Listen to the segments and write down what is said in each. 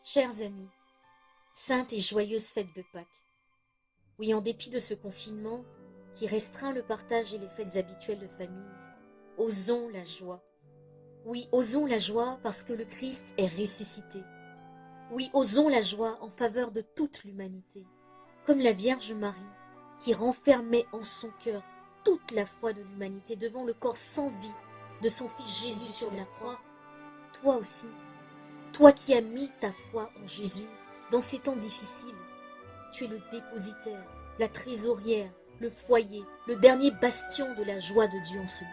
Chers amis, sainte et joyeuse fête de Pâques. Oui, en dépit de ce confinement qui restreint le partage et les fêtes habituelles de famille, osons la joie. Oui, osons la joie parce que le Christ est ressuscité. Oui, osons la joie en faveur de toute l'humanité, comme la Vierge Marie, qui renfermait en son cœur toute la foi de l'humanité devant le corps sans vie de son Fils Jésus sur la croix. Toi aussi, toi qui as mis ta foi en Jésus dans ces temps difficiles, tu es le dépositaire, la trésorière, le foyer, le dernier bastion de la joie de Dieu en ce monde.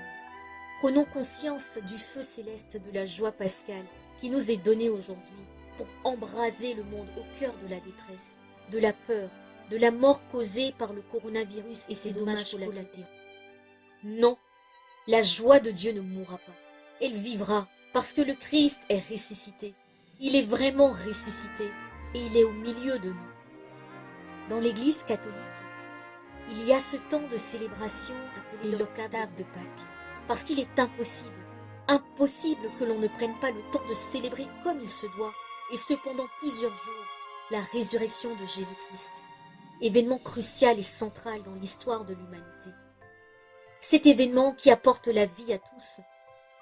Prenons conscience du feu céleste de la joie pascale qui nous est donné aujourd'hui pour embraser le monde au cœur de la détresse, de la peur, de la mort causée par le coronavirus et ses dommages collatéraux. Non, la joie de Dieu ne mourra pas. Elle vivra parce que le Christ est ressuscité. Il est vraiment ressuscité et il est au milieu de nous. Dans l'Église catholique, il y a ce temps de célébration appelé l'octave de Pâques, parce qu'il est impossible que l'on ne prenne pas le temps de célébrer comme il se doit, et ce pendant plusieurs jours, la résurrection de Jésus-Christ, événement crucial et central dans l'histoire de l'humanité. Cet événement qui apporte la vie à tous,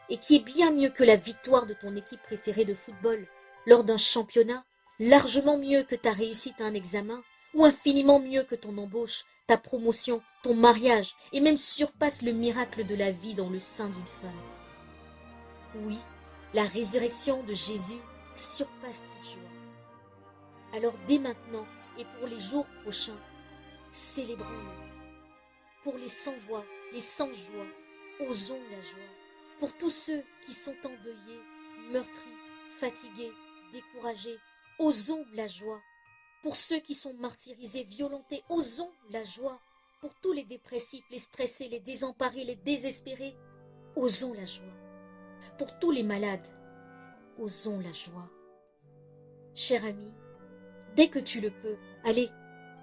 et qui est bien mieux que la victoire de ton équipe préférée de football lors d'un championnat, largement mieux que ta réussite à un examen, ou infiniment mieux que ton embauche, ta promotion, ton mariage, et même surpasse le miracle de la vie dans le sein d'une femme. Oui, la résurrection de Jésus surpasse toute joie. Alors dès maintenant et pour les jours prochains, célébrons-le. Pour les sans voix, les sans joie, osons la joie. Pour tous ceux qui sont endeuillés, meurtris, fatigués, découragés, osons la joie. Pour ceux qui sont martyrisés, violentés, osons la joie. Pour tous les dépressifs, les stressés, les désemparés, les désespérés, osons la joie. Pour tous les malades, osons la joie. Cher ami, dès que tu le peux, allez,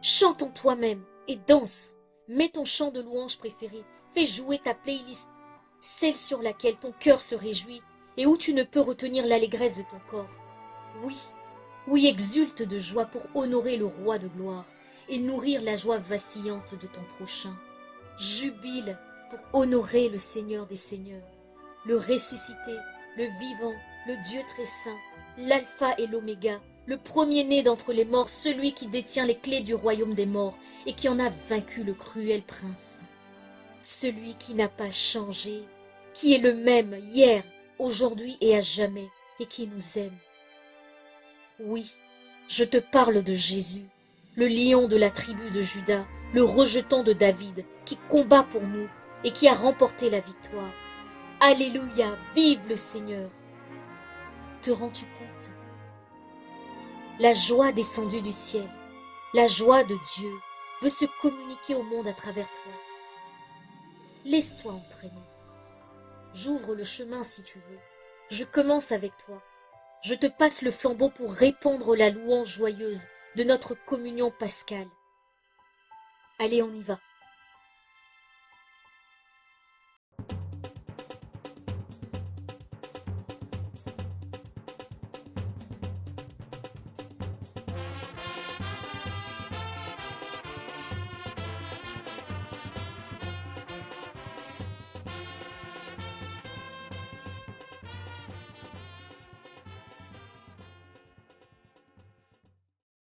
chante en toi-même et danse. Mets ton chant de louange préféré, fais jouer ta playlist, celle sur laquelle ton cœur se réjouit et où tu ne peux retenir l'allégresse de ton corps. Oui, oui, exulte de joie pour honorer le roi de gloire et nourrir la joie vacillante de ton prochain. Jubile pour honorer le Seigneur des Seigneurs, le ressuscité, le vivant, le Dieu très saint, l'alpha et l'oméga, le premier-né d'entre les morts, celui qui détient les clés du royaume des morts et qui en a vaincu le cruel prince. Celui qui n'a pas changé, qui est le même hier, aujourd'hui et à jamais, et qui nous aime. Oui, je te parle de Jésus, le lion de la tribu de Juda, le rejeton de David, qui combat pour nous et qui a remporté la victoire. Alléluia, vive le Seigneur! Te rends-tu compte? La joie descendue du ciel, la joie de Dieu, veut se communiquer au monde à travers toi. Laisse-toi entraîner. J'ouvre le chemin si tu veux. Je commence avec toi. Je te passe le flambeau pour répandre la louange joyeuse de notre communion pascale. Allez, on y va.